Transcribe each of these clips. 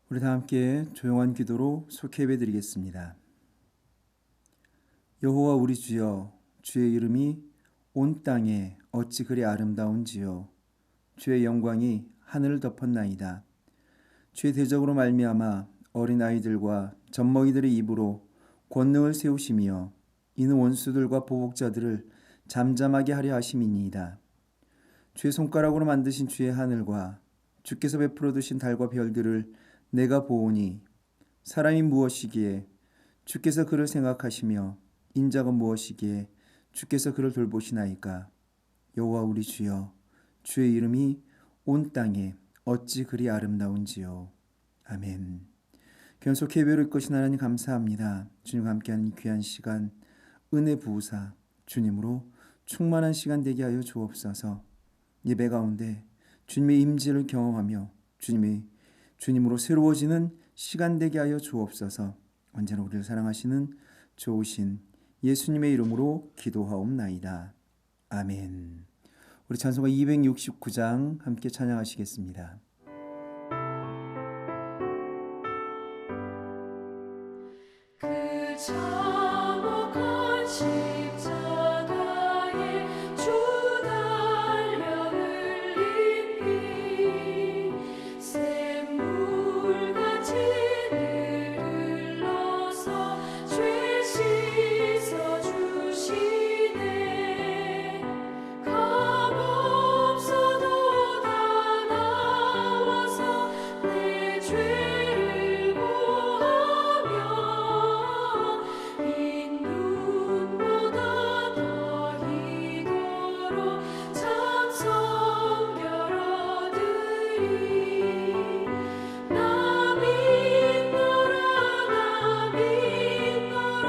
우리 다 함께 조용한 기도로 속회배 드리겠습니다. 여호와 우리 주여, 주의 이름이 온 땅에 어찌 그리 아름다운지요. 주의 영광이 하늘을 덮었나이다. 주의 대적으로 말미암아 어린아이들과 젖먹이들의 입으로 권능을 세우시며 이는 원수들과 보복자들을 잠잠하게 하려 하심이니이다. 주의 손가락으로 만드신 주의 하늘과 주께서 베풀어 두신 달과 별들을 내가 보오니 사람이 무엇이기에 주께서 그를 생각하시며 인자가 무엇이기에 주께서 그를 돌보시나이까. 여호와 우리 주여, 주의 이름이 온 땅에 어찌 그리 아름다운지요. 아멘. 견속 예배로 이끄신 하나님 감사합니다. 주님과 함께하는 이 귀한 시간 은혜 부으사 주님으로 충만한 시간 되게 하여 주옵소서. 예배 가운데 주님의 임재를 경험하며 주님으로 새로워지는 시간 되게 하여 주옵소서. 언제나 우리를 사랑하시는 좋으신 예수님의 이름으로 기도하옵나이다. 아멘. 우리 찬송가 269장 함께 찬양하시겠습니다. 그 참혹한 십자가에 주 달려 흘린 피 샘물같이 늘 흘러서 죄 씻어주시네. 값없어도 다 나와서 내 죄를 보하며 흰 눈보다 더히도록 참성결 얻으리. 나 믿노라 나 믿노라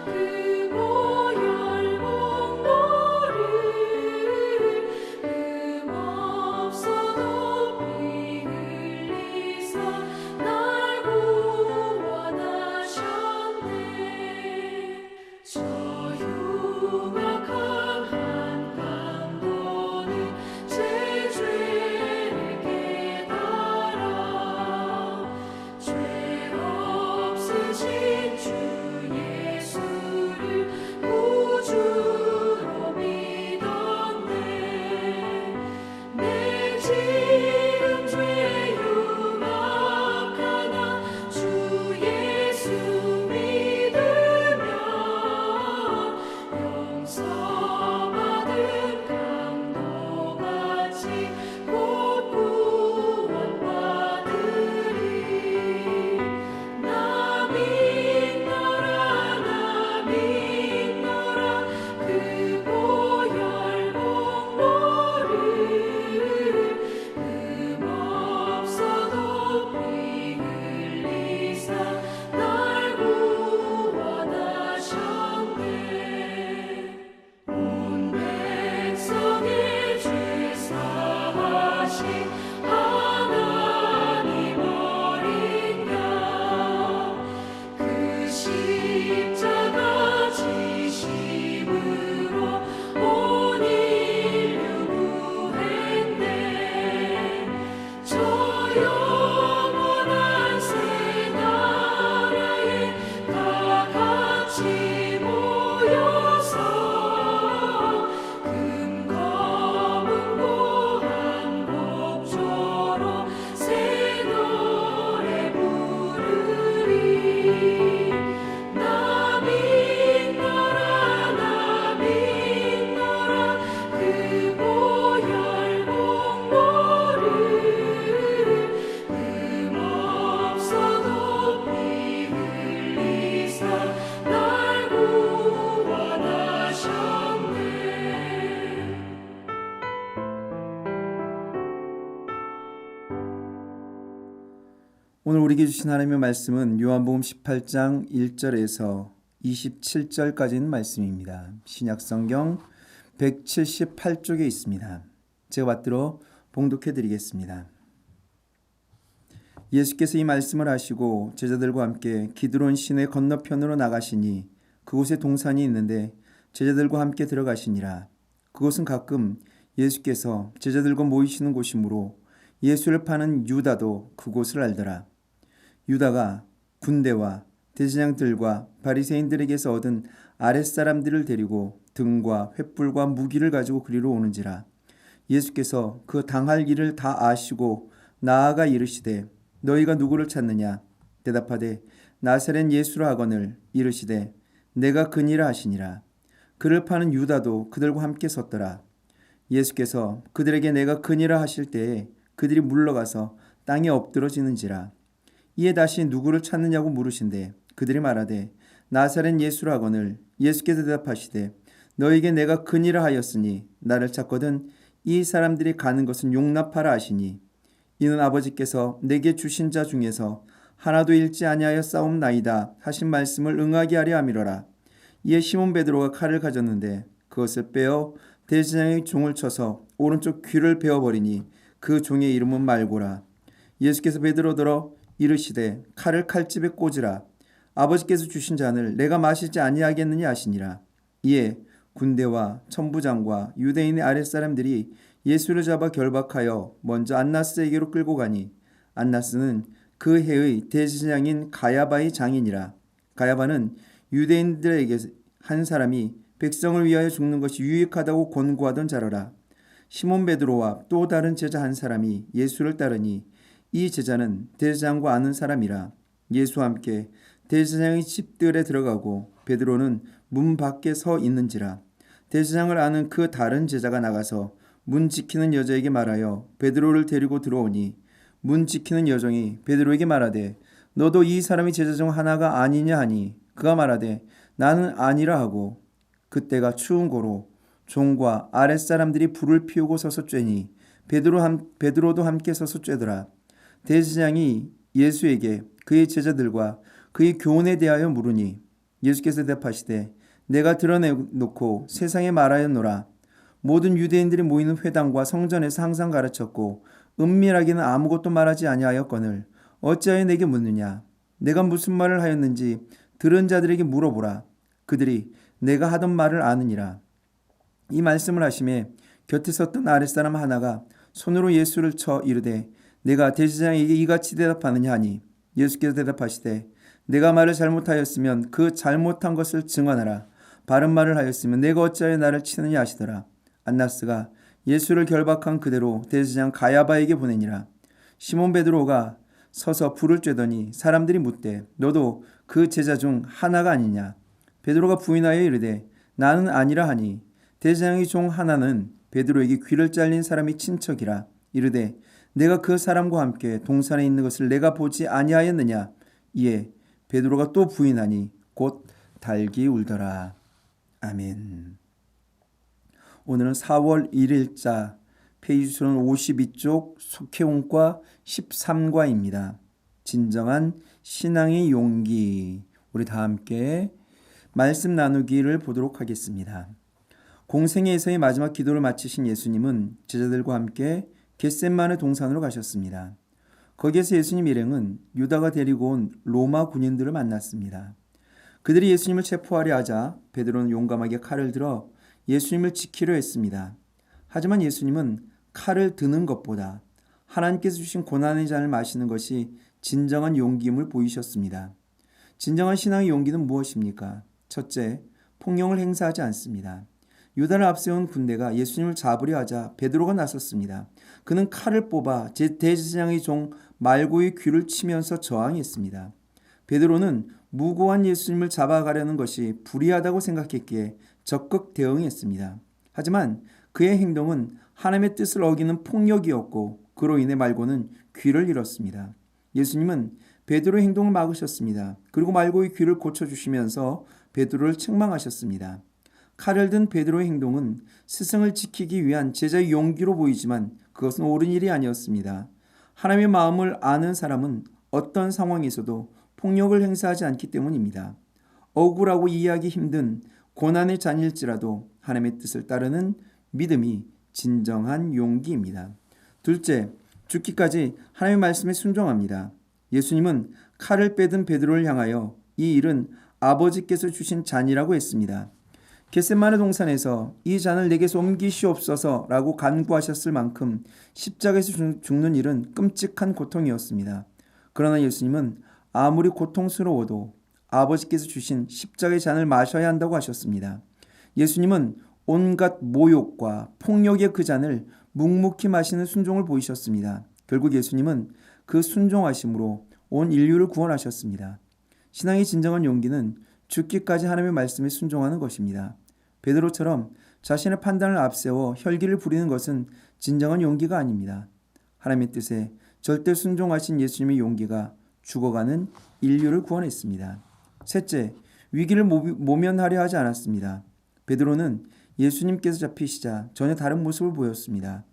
그 보혈 공로를 흠없어도 피 흘리사 날 구원하셨네. 저 흉악한 한 강도는 제 죄를 깨달아 죄 없으신 주 예수를 구주로 믿었네. 내 지은 죄 흉악하나 주 예수 믿으면 용서받은 강도같이 곧 구원받으리. 나 믿노라 나 믿노라 그 보혈 공로를 흠없어도 피 흘리사 날 구원하셨네. 온 백성의 죄 사하신 하나님 어린 양 그 십자가 지심으로 온 인류 구했네. 저 영원한 새 나라에 다 같이 모여서 금 검은 고한 곡조로 새 노래 부르리. 나 믿노라 나 믿노라 그 보혈 공로를 흠없어도 피 흘리사 날 구원하셨네. 오늘 우리에게 주신 하나님의 말씀은 요한복음 18장 1절에서 27절까지 있는 말씀입니다. 신약성경 178쪽에 있습니다. 제가 받들어 봉독해 드리겠습니다. 예수께서 이 말씀을 하시고 제자들과 함께 기드론 시내 건너편으로 나가시니 그곳에 동산이 있는데 제자들과 함께 들어가시니라. 그곳은 가끔 예수께서 제자들과 모이시는 곳이므로 예수를 파는 유다도 그곳을 알더라. 유다가 군대와 대제사장들과 바리새인들에게서 얻은 아랫사람들을 데리고 등과 횃불과 무기를 가지고 그리로 오는지라. 예수께서 그 당할 일을 다 아시고 나아가 이르시되 너희가 누구를 찾느냐? 대답하되 나사렛 예수라 하거늘 이르시되 내가 그니라 하시니라. 그를 파는 유다도 그들과 함께 섰더라. 예수께서 그들에게 내가 그니라 하실 때에 그들이 물러가서 땅에 엎드러지는지라. 이에 다시 누구를 찾느냐고 물으신대 그들이 말하되 나사렛 예수라 하거늘 예수께서 대답하시되 너에게 내가 그니라 하였으니 나를 찾거든 이 사람들이 가는 것은 용납하라 하시니 이는 아버지께서 내게 주신 자 중에서 하나도 잃지 아니하여 싸움나이다 하신 말씀을 응하게 하려 함이로라. 이에 시몬 베드로가 칼을 가졌는데 그것을 빼어 대제사장의 종을 쳐서 오른쪽 귀를 베어버리니 그 종의 이름은 말고라. 예수께서 베드로더러 이르시되 칼을 칼집에 꽂으라. 아버지께서 주신 잔을 내가 마시지 아니하겠느냐 하시니라. 이에 군대와 천부장과 유대인의 아랫사람들이 예수를 잡아 결박하여 먼저 안나스에게로 끌고 가니 안나스는 그 해의 대제사장인 가야바의 장인이라. 가야바는 유대인들에게 한 사람이 백성을 위하여 죽는 것이 유익하다고 권고하던 자로라. 시몬 베드로와 또 다른 제자 한 사람이 예수를 따르니 이 제자는 대제사장과 아는 사람이라. 예수와 함께 대제사장의 집들에 들어가고 베드로는 문 밖에 서 있는지라. 대제사장을 아는 그 다른 제자가 나가서 문 지키는 여자에게 말하여 베드로를 데리고 들어오니 문 지키는 여종이 베드로에게 말하되 너도 이 사람이 제자 중 하나가 아니냐 하니 그가 말하되 나는 아니라 하고 그때가 추운 고로 종과 아랫사람들이 불을 피우고 서서 쬐니 베드로도 함께 서서 쬐더라. 대제사장이 예수에게 그의 제자들과 그의 교훈에 대하여 물으니 예수께서 대답하시되 내가 드러내놓고 세상에 말하였노라. 모든 유대인들이 모이는 회당과 성전에서 항상 가르쳤고 은밀하게는 아무것도 말하지 아니하였거늘 어찌하여 내게 묻느냐? 내가 무슨 말을 하였는지 들은 자들에게 물어보라. 그들이 내가 하던 말을 아느니라. 이 말씀을 하심에 곁에 섰던 아랫사람 하나가 손으로 예수를 쳐 이르되 내가 대제사장에게 이같이 대답하느냐 하니 예수께서 대답하시되 내가 말을 잘못하였으면 그 잘못한 것을 증언하라. 바른 말을 하였으면 내가 어찌하여 나를 치느냐 하시더라. 안나스가 예수를 결박한 그대로 대제사장 가야바에게 보내니라. 시몬 베드로가 서서 불을 쬐더니 사람들이 묻되 너도 그 제자 중 하나가 아니냐? 베드로가 부인하여 이르되 나는 아니라 하니 대제사장의 종 하나는 베드로에게 귀를 잘린 사람이 친척이라. 이르되 내가 그 사람과 함께 동산에 있는 것을 내가 보지 아니하였느냐? 이에 베드로가 또 부인하니 곧 달기 울더라. 아멘. 오늘은 4월 1일자 페이지 수는 52쪽 속해원과 13과입니다. 진정한 신앙의 용기. 우리 다 함께 말씀 나누기를 보도록 하겠습니다. 공생애에서의 마지막 기도를 마치신 예수님은 제자들과 함께 겟셋마네 동산으로 가셨습니다. 거기에서 예수님 일행은 유다가 데리고 온 로마 군인들을 만났습니다. 그들이 예수님을 체포하려 하자 베드로는 용감하게 칼을 들어 예수님을 지키려 했습니다. 하지만 예수님은 칼을 드는 것보다 하나님께서 주신 고난의 잔을 마시는 것이 진정한 용기임을 보이셨습니다. 진정한 신앙의 용기는 무엇입니까? 첫째, 폭력을 행사하지 않습니다. 유다를 앞세운 군대가 예수님을 잡으려 하자 베드로가 나섰습니다. 그는 칼을 뽑아 대제사장의 종 말고의 귀를 치면서 저항했습니다. 베드로는 무고한 예수님을 잡아가려는 것이 불의하다고 생각했기에 적극 대응했습니다. 하지만 그의 행동은 하나님의 뜻을 어기는 폭력이었고 그로 인해 말고는 귀를 잃었습니다. 예수님은 베드로의 행동을 막으셨습니다. 그리고 말고의 귀를 고쳐주시면서 베드로를 책망하셨습니다. 칼을 든 베드로의 행동은 스승을 지키기 위한 제자의 용기로 보이지만 그것은 옳은 일이 아니었습니다. 하나님의 마음을 아는 사람은 어떤 상황에서도 폭력을 행사하지 않기 때문입니다. 억울하고 이해하기 힘든 고난의 잔일지라도 하나님의 뜻을 따르는 믿음이 진정한 용기입니다. 둘째, 죽기까지 하나님의 말씀에 순종합니다. 예수님은 칼을 빼든 베드로를 향하여 이 일은 아버지께서 주신 잔이라고 했습니다. 겟셋마네 동산에서 이 잔을 내게서 옮기시옵소서라고 간구하셨을 만큼 십자가에서 죽는 일은 끔찍한 고통이었습니다. 그러나 예수님은 아무리 고통스러워도 아버지께서 주신 십자가의 잔을 마셔야 한다고 하셨습니다. 예수님은 온갖 모욕과 폭력의 그 잔을 묵묵히 마시는 순종을 보이셨습니다. 결국 예수님은 그 순종하심으로 온 인류를 구원하셨습니다. 신앙의 진정한 용기는 죽기까지 하나님의 말씀에 순종하는 것입니다. 베드로처럼 자신의 판단을 앞세워 혈기를 부리는 것은 진정한 용기가 아닙니다. 하나님의 뜻에 절대 순종하신 예수님의 용기가 죽어가는 인류를 구원했습니다. 셋째, 위기를 모면하려 하지 않았습니다. 베드로는 예수님께서 잡히시자 전혀 다른 모습을 보였습니다.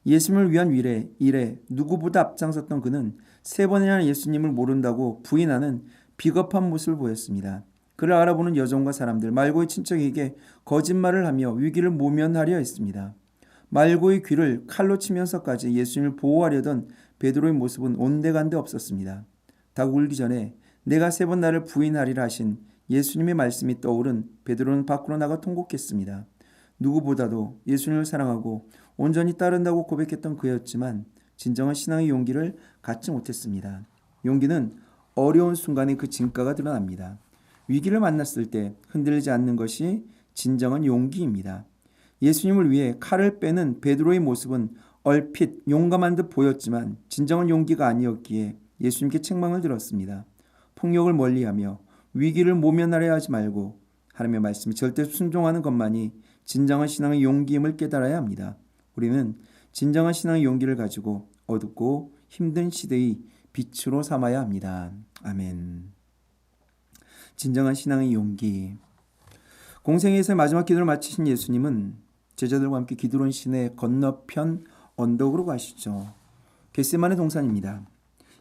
예수님을 위한 일에 누구보다 앞장섰던 그는 3번이나 예수님을 모른다고 부인하는 비겁한 모습을 보였습니다. 그를 알아보는 여종과 사람들, 말고의 친척에게 거짓말을 하며 위기를 모면하려 했습니다. 말고의 귀를 칼로 치면서까지 예수님을 보호하려던 베드로의 모습은 온데간데 없었습니다. 닭 울기 전에 내가 3번 나를 부인하리라 하신 예수님의 말씀이 떠오른 베드로는 밖으로 나가 통곡했습니다. 누구보다도 예수님을 사랑하고 온전히 따른다고 고백했던 그였지만 진정한 신앙의 용기를 갖지 못했습니다. 용기는 어려운 순간에 그 진가가 드러납니다. 위기를 만났을 때 흔들리지 않는 것이 진정한 용기입니다. 예수님을 위해 칼을 빼는 베드로의 모습은 얼핏 용감한 듯 보였지만 진정한 용기가 아니었기에 예수님께 책망을 들었습니다. 폭력을 멀리하며 위기를 모면하려 하지 말고 하나님의 말씀에 절대 순종하는 것만이 진정한 신앙의 용기임을 깨달아야 합니다. 우리는 진정한 신앙의 용기를 가지고 어둡고 힘든 시대의 빛으로 삼아야 합니다. 아멘. 진정한 신앙의 용기. 공생애에서의 마지막 기도를 마치신 예수님은 제자들과 함께 기드론 시내 건너편 언덕으로 가시죠. 겟세마네 동산입니다.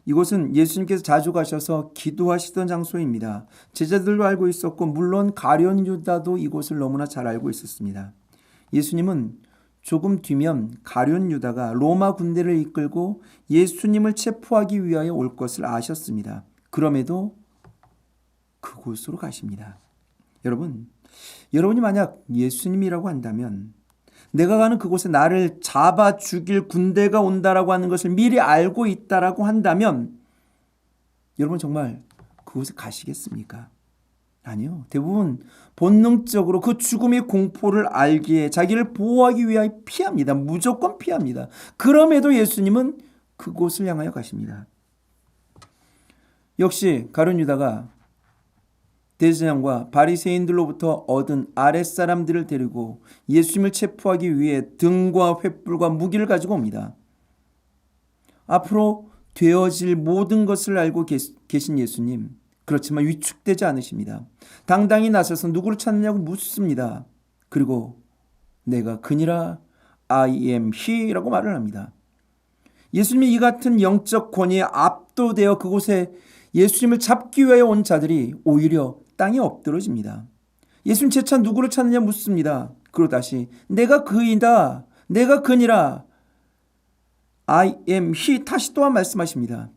이곳은 예수님께서 자주 가셔서 기도하시던 장소입니다. 제자들도 알고 있었고 물론 가룟 유다도 이곳을 너무나 잘 알고 있었습니다. 예수님은 조금 뒤면 가룟 유다가 로마 군대를 이끌고 예수님을 체포하기 위하여 올 것을 아셨습니다. 그럼에도 그곳으로 가십니다. 여러분이 만약 예수님이라고 한다면 내가 가는 그곳에 나를 잡아 죽일 군대가 온다라고 하는 것을 미리 알고 있다라고 한다면 여러분 정말 그곳에 가시겠습니까? 아니요. 대부분 본능적으로 그 죽음의 공포를 알기에 자기를 보호하기 위하여 피합니다. 무조건 피합니다. 그럼에도 예수님은 그곳을 향하여 가십니다. 역시 가룟 유다가 대제사장과 바리새인들로부터 얻은 아랫사람들을 데리고 예수님을 체포하기 위해 등과 횃불과 무기를 가지고 옵니다. 앞으로 되어질 모든 것을 알고 계신 예수님, 그렇지만 위축되지 않으십니다. 당당히 나서서 누구를 찾느냐고 묻습니다. 그리고 내가 그니라 I am he라고 말을 합니다. 예수님이 이 같은 영적 권위에 압도되어 그곳에 예수님을 잡기 위해 온 자들이 오히려 땅에 엎드러집니다. 예수님 재차 누구를 찾느냐 묻습니다. 그리고 다시 내가 그이다. 내가 그니라. I am he. 다시 또한 말씀하십니다.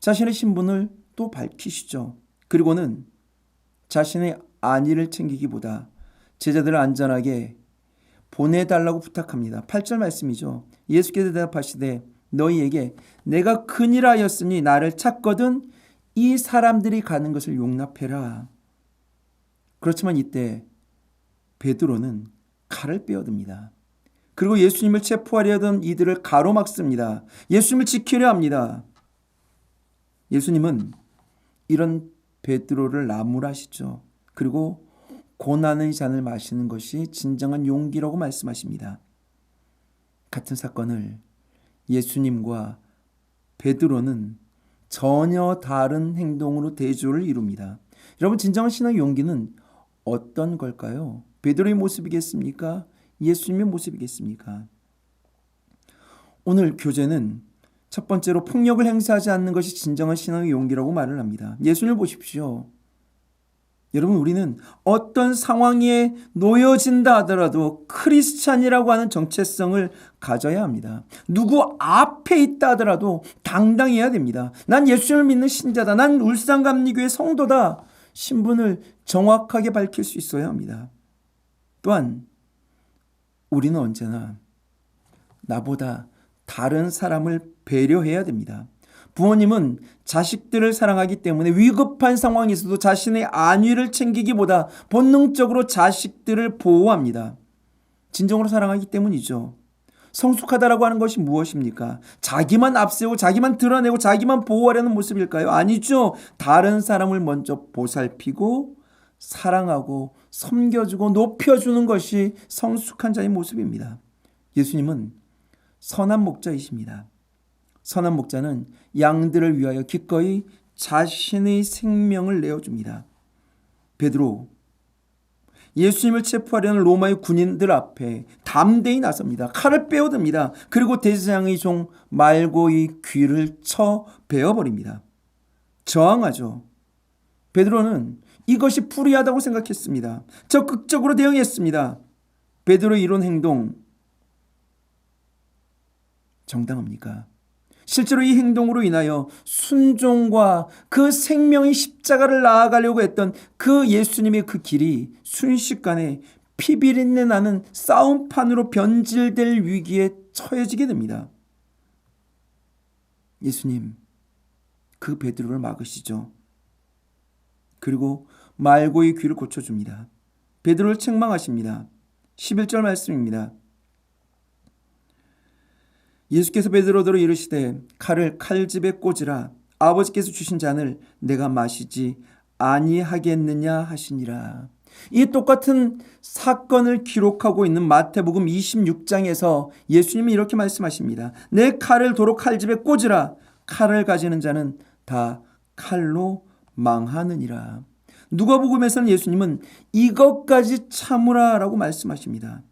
자신의 신분을 또 밝히시죠. 그리고는 자신의 안위를 챙기기보다 제자들을 안전하게 보내달라고 부탁합니다. 8절 말씀이죠. 예수께서 대답하시되 너희에게 내가 그니라 하였으니 나를 찾거든 이 사람들이 가는 것을 용납해라. 그렇지만 이때 베드로는 칼을 빼어듭니다. 그리고 예수님을 체포하려던 이들을 가로막습니다. 예수님을 지키려 합니다. 예수님은 이런 베드로를 나무라시죠. 그리고 고난의 잔을 마시는 것이 진정한 용기라고 말씀하십니다. 같은 사건을 예수님과 베드로는 전혀 다른 행동으로 대조를 이룹니다. 여러분 진정한 신앙의 용기는 어떤 걸까요? 베드로의 모습이겠습니까? 예수님의 모습이겠습니까? 오늘 교재는 첫 번째로 폭력을 행사하지 않는 것이 진정한 신앙의 용기라고 말을 합니다. 예수님을 보십시오. 여러분 우리는 어떤 상황에 놓여진다 하더라도 크리스찬이라고 하는 정체성을 가져야 합니다. 누구 앞에 있다 하더라도 당당해야 됩니다. 난 예수님을 믿는 신자다. 난 울산감리교회 성도다. 신분을 정확하게 밝힐 수 있어야 합니다. 또한 우리는 언제나 나보다 다른 사람을 배려해야 됩니다. 부모님은 자식들을 사랑하기 때문에 위급한 상황에서도 자신의 안위를 챙기기보다 본능적으로 자식들을 보호합니다. 진정으로 사랑하기 때문이죠. 성숙하다라고 하는 것이 무엇입니까? 자기만 앞세우고 자기만 드러내고 자기만 보호하려는 모습일까요? 아니죠. 다른 사람을 먼저 보살피고 사랑하고 섬겨주고 높여주는 것이 성숙한 자의 모습입니다. 예수님은 선한 목자이십니다. 선한 목자는 양들을 위하여 기꺼이 자신의 생명을 내어줍니다. 베드로, 예수님을 체포하려는 로마의 군인들 앞에 담대히 나섭니다. 칼을 빼어듭니다. 그리고 대제사장의 종 말고의 귀를 쳐 베어버립니다. 저항하죠. 베드로는 이것이 불의하다고 생각했습니다. 적극적으로 대응했습니다. 베드로의 이런 행동 정당합니까? 실제로 이 행동으로 인하여 순종과 그 생명의 십자가를 나아가려고 했던 그 예수님의 그 길이 순식간에 피비린내 나는 싸움판으로 변질될 위기에 처해지게 됩니다. 예수님, 그 베드로를 막으시죠. 그리고 말고의 귀를 고쳐줍니다. 베드로를 책망하십니다. 11절 말씀입니다. 예수께서 베드로더러 이르시되 칼을 칼집에 꽂으라. 아버지께서 주신 잔을 내가 마시지 아니하겠느냐 하시니라. 이 똑같은 사건을 기록하고 있는 마태복음 26장에서 예수님이 이렇게 말씀하십니다. 내 칼을 도로 칼집에 꽂으라. 칼을 가지는 자는 다 칼로 망하느니라. 누가복음에서는 예수님은 이것까지 참으라 라고 말씀하십니다.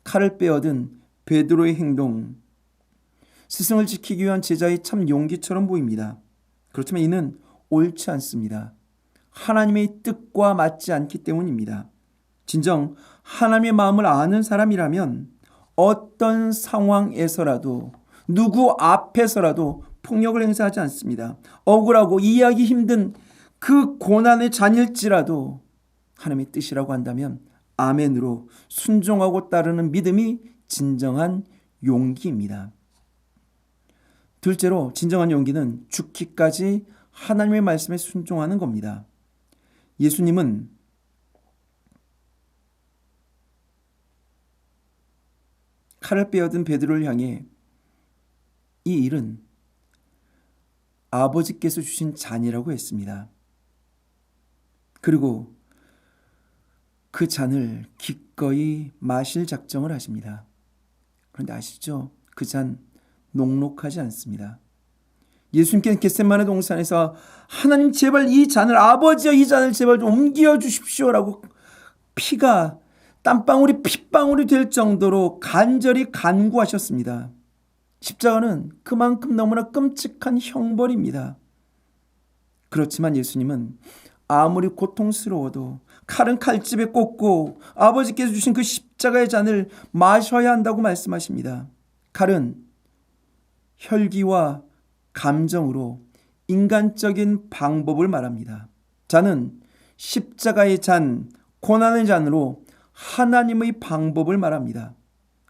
칼을 빼어든 베드로의 행동, 스승을 지키기 위한 제자의 참 용기처럼 보입니다. 그렇지만 이는 옳지 않습니다. 하나님의 뜻과 맞지 않기 때문입니다. 진정 하나님의 마음을 아는 사람이라면 어떤 상황에서라도 누구 앞에서라도 폭력을 행사하지 않습니다. 억울하고 이해하기 힘든 그 고난의 잔일지라도 하나님의 뜻이라고 한다면 아멘으로 순종하고 따르는 믿음이 진정한 용기입니다. 둘째로 진정한 용기는 죽기까지 하나님의 말씀에 순종하는 겁니다. 예수님은 칼을 빼어든 베드로를 향해 이 일은 아버지께서 주신 잔이라고 했습니다. 그리고 그 잔을 기꺼이 마실 작정을 하십니다. 그런데 아시죠? 그 잔 녹록하지 않습니다. 예수님께서 겟세마네 동산에서 하나님 제발 이 잔을 아버지여 이 잔을 제발 좀 옮겨 주십시오라고 피가 땀방울이 핏방울이 될 정도로 간절히 간구하셨습니다. 십자가는 그만큼 너무나 끔찍한 형벌입니다. 그렇지만 예수님은 아무리 고통스러워도 칼은 칼집에 꽂고 아버지께서 주신 그 십자가의 잔을 마셔야 한다고 말씀하십니다. 칼은 혈기와 감정으로 인간적인 방법을 말합니다. 잔은 십자가의 잔, 고난의 잔으로 하나님의 방법을 말합니다.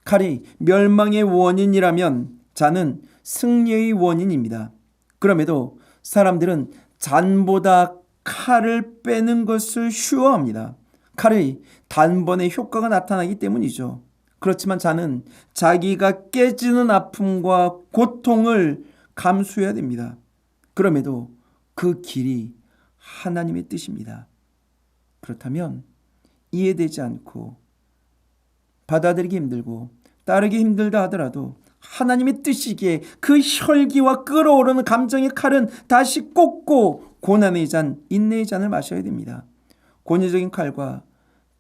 칼이 멸망의 원인이라면 잔은 승리의 원인입니다. 그럼에도 사람들은 잔보다 칼을 빼는 것을 쉬워합니다. 칼의 단번에 효과가 나타나기 때문이죠. 그렇지만 잔은 자기가 깨지는 아픔과 고통을 감수해야 됩니다. 그럼에도 그 길이 하나님의 뜻입니다. 그렇다면 이해되지 않고 받아들이기 힘들고 따르기 힘들다 하더라도 하나님의 뜻이기에 그 혈기와 끓어오르는 감정의 칼은 다시 꽂고 고난의 잔, 인내의 잔을 마셔야 됩니다. 권위적인 칼과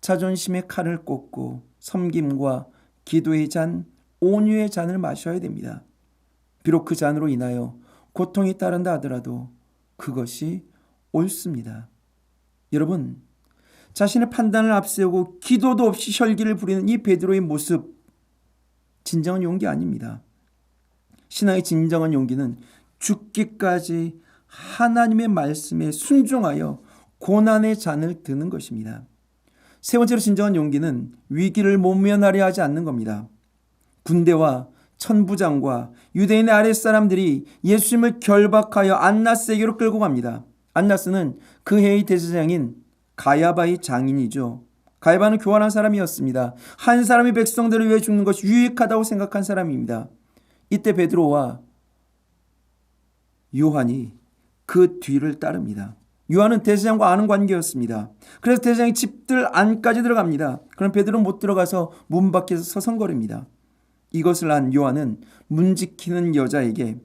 자존심의 칼을 꽂고 섬김과 기도의 잔, 온유의 잔을 마셔야 됩니다. 비록 그 잔으로 인하여 고통이 따른다 하더라도 그것이 옳습니다. 여러분, 자신의 판단을 앞세우고 기도도 없이 혈기를 부리는 이 베드로의 모습, 진정한 용기 아닙니다. 신앙의 진정한 용기는 죽기까지 하나님의 말씀에 순종하여 고난의 잔을 드는 것입니다. 세 번째로 진정한 용기는 위기를 모면하려 하지 않는 겁니다. 군대와 천부장과 유대인의 아랫사람들이 예수님을 결박하여 안나스에게로 끌고 갑니다. 안나스는 그 해의 대제사장인 가야바의 장인이죠. 가야바는 교활한 사람이었습니다. 한 사람이 백성들을 위해 죽는 것이 유익하다고 생각한 사람입니다. 이때 베드로와 요한이 그 뒤를 따릅니다. 요한은 대제사장과 아는 관계였습니다. 그래서 대제사장이 집들 안까지 들어갑니다. 그럼 베드로는 못 들어가서 문 밖에서 서성거립니다. 이것을 안 요한은 문 지키는 여자에게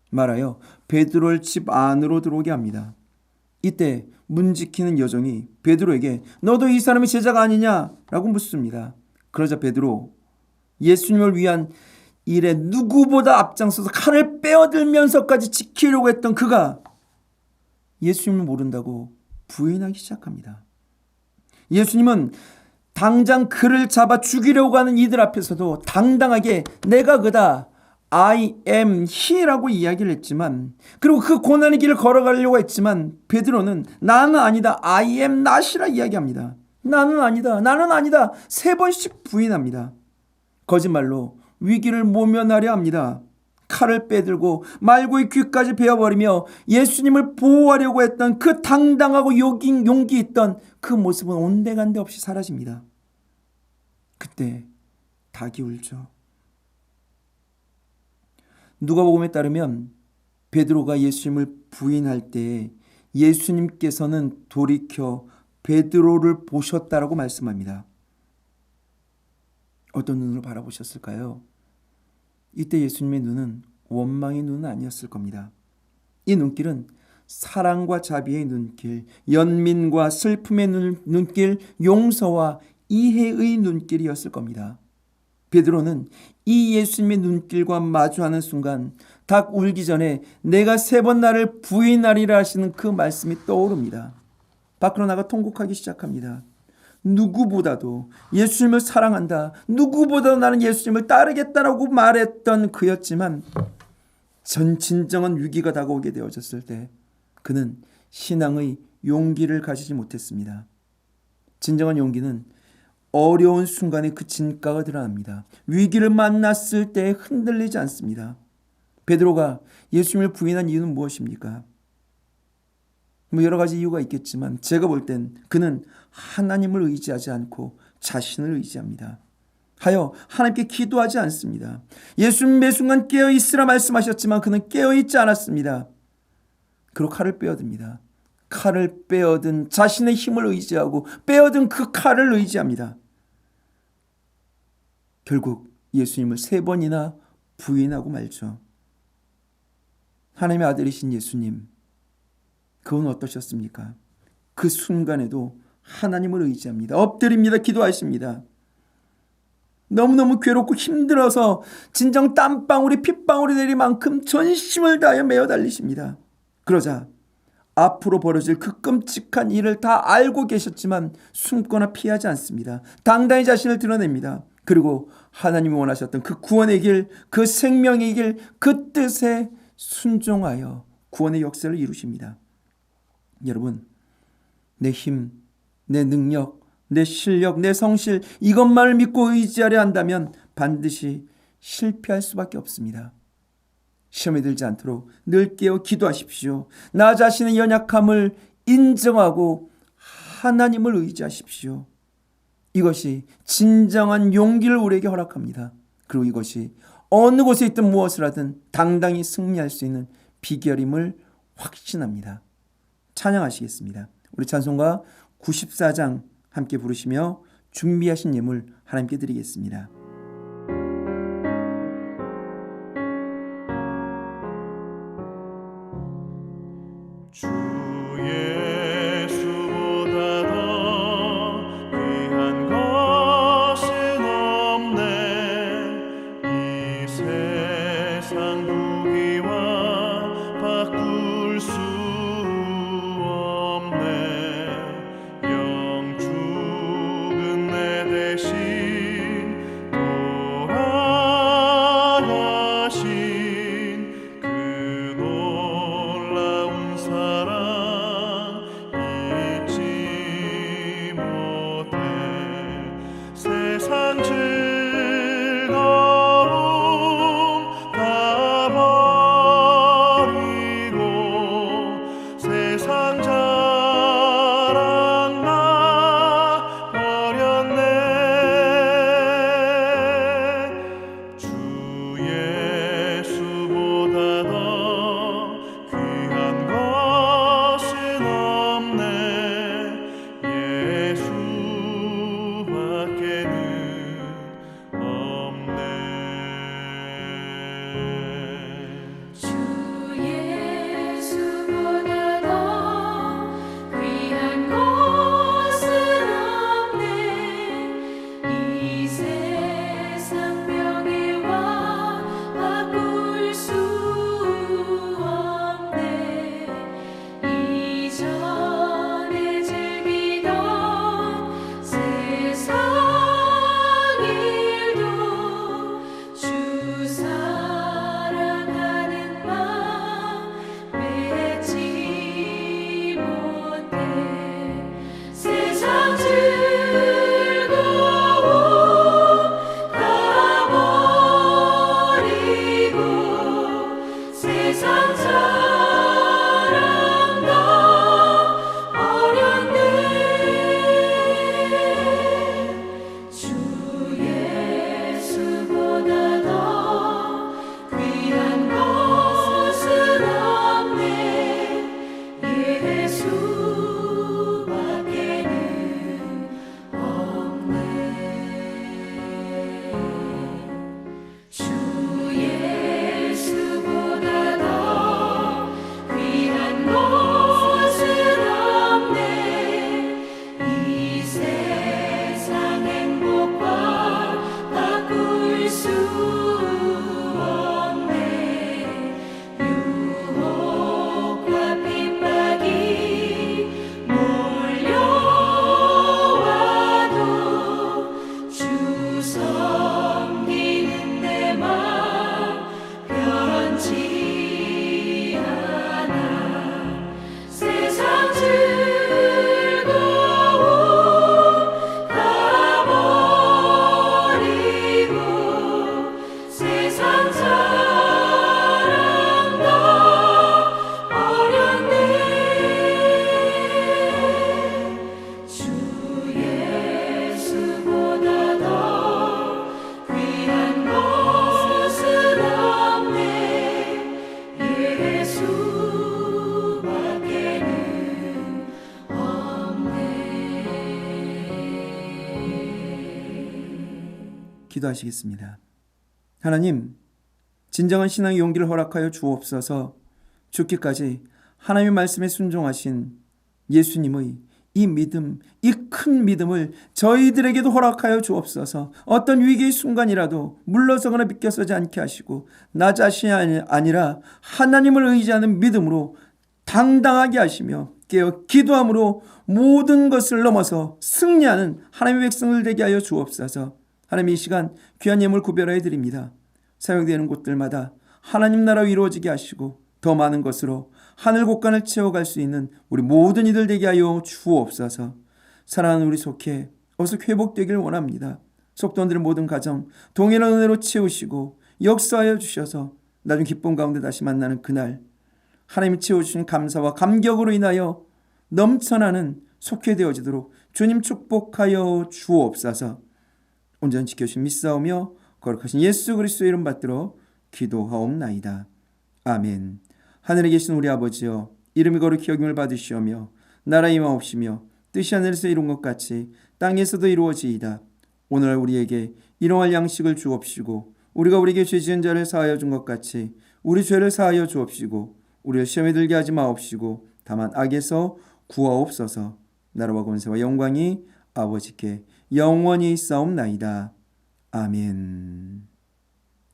말하여 베드로를 집 안으로 들어오게 합니다. 이때 문 지키는 여종이 베드로에게 너도 이 사람의 제자가 아니냐라고 묻습니다. 그러자 베드로 예수님을 위한 일에 누구보다 앞장서서 칼을 빼어들면서까지 지키려고 했던 그가 예수님을 모른다고 부인하기 시작합니다. 예수님은 당장 그를 잡아 죽이려고 하는 이들 앞에서도 당당하게 내가 그다 I am he라고 이야기를 했지만, 그리고 그 고난의 길을 걸어가려고 했지만 베드로는 나는 아니다 I am not이라 이야기합니다. 나는 아니다, 나는 아니다 3번씩 부인합니다. 거짓말로 위기를 모면하려 합니다. 칼을 빼들고 말고의 귀까지 베어버리며 예수님을 보호하려고 했던 그 당당하고 용기 있던 그 모습은 온데간데 없이 사라집니다. 그때 닭이 울죠. 누가복음에 따르면 베드로가 예수님을 부인할 때 예수님께서는 돌이켜 베드로를 보셨다라고 말씀합니다. 어떤 눈으로 바라보셨을까요? 이때 예수님의 눈은 원망의 눈은 아니었을 겁니다. 이 눈길은 사랑과 자비의 눈길, 연민과 슬픔의 눈길, 용서와 이해의 눈길이었을 겁니다. 베드로는 이 예수님의 눈길과 마주하는 순간 닭 울기 전에 내가 3번 나를 부인하리라 하시는 그 말씀이 떠오릅니다. 밖으로 나가 통곡하기 시작합니다. 누구보다도 예수님을 사랑한다, 누구보다도 나는 예수님을 따르겠다라고 말했던 그였지만 진정한 위기가 다가오게 되어졌을 때 그는 신앙의 용기를 가지지 못했습니다. 진정한 용기는 어려운 순간에 그 진가가 드러납니다. 위기를 만났을 때 흔들리지 않습니다. 베드로가 예수님을 부인한 이유는 무엇입니까? 여러 가지 이유가 있겠지만 제가 볼 땐 그는 하나님을 의지하지 않고 자신을 의지합니다. 하여 하나님께 기도하지 않습니다. 예수님 매 순간 깨어있으라 말씀하셨지만 그는 깨어있지 않았습니다. 그리고 칼을 빼어듭니다. 칼을 빼어든 자신의 힘을 의지하고 빼어든 그 칼을 의지합니다. 결국 예수님을 3번이나 부인하고 말죠. 하나님의 아들이신 예수님, 그건 어떠셨습니까? 그 순간에도 하나님을 의지합니다. 엎드립니다. 기도하십니다. 너무너무 괴롭고 힘들어서 진정 땀방울이 핏방울이 내릴 만큼 전심을 다하여 매어 달리십니다. 그러자 앞으로 벌어질 그 끔찍한 일을 다 알고 계셨지만 숨거나 피하지 않습니다. 당당히 자신을 드러냅니다. 그리고 하나님이 원하셨던 그 구원의 길, 그 생명의 길, 그 뜻에 순종하여 구원의 역사를 이루십니다. 여러분, 내 힘, 내 능력, 내 실력, 내 성실 이것만을 믿고 의지하려 한다면 반드시 실패할 수밖에 없습니다. 시험에 들지 않도록 늘 깨어 기도하십시오. 나 자신의 연약함을 인정하고 하나님을 의지하십시오. 이것이 진정한 용기를 우리에게 허락합니다. 그리고 이것이 어느 곳에 있든 무엇을 하든 당당히 승리할 수 있는 비결임을 확신합니다. 찬양하시겠습니다. 우리 찬송가 94장 함께 부르시며 준비하신 예물 하나님께 드리겠습니다. 주 예수보다 더 귀한 것은 없네. 이 세상 무기와 바꿀 수 없네. 영 죽은 내 대신 돌아가신 그 놀라운 사랑 잊지 못해. 세상 즐거움 기도하시겠습니다. 하나님, 진정한 신앙의 용기를 허락하여 주옵소서. 죽기까지 하나님의 말씀에 순종하신 예수님의 이 믿음, 이 큰 믿음을 저희들에게도 허락하여 주옵소서. 어떤 위기의 순간이라도 물러서거나 비껴서지 않게 하시고 나 자신이 아니라 하나님을 의지하는 믿음으로 당당하게 하시며 깨어 기도함으로 모든 것을 넘어서 승리하는 하나님의 백성을 되게 하여 주옵소서. 하나님, 이 시간 귀한 예물 구별하여 드립니다. 사용되는 곳들마다 하나님 나라 이루어지게 하시고 더 많은 것으로 하늘 곳간을 채워갈 수 있는 우리 모든 이들 되게 하여 주옵소서. 사랑하는 우리 속해 어서 회복되길 원합니다. 속돈들의 모든 가정 동일한 은혜로 채우시고 역사하여 주셔서 나중 기쁨 가운데 다시 만나는 그날 하나님이 채워주신 감사와 감격으로 인하여 넘쳐나는 속회되어지도록 주님 축복하여 주옵소서. 온전히 지켜주신 믿사오며 거룩하신 예수 그리스도의 이름 받들어 기도하옵나이다. 아멘. 하늘에 계신 우리 아버지여, 이름이 거룩히 여김을 받으시오며 나라 임하옵시며 뜻이 하늘에서 이룬 것 같이 땅에서도 이루어지이다. 오늘날 우리에게 일용할 양식을 주옵시고 우리가 우리에게 죄 지은 자를 사하여 준 것 같이 우리 죄를 사하여 주옵시고 우리를 시험에 들게 하지 마옵시고 다만 악에서 구하옵소서. 나라와 권세와 영광이 아버지께 영원히 있사옵나이다. 아멘.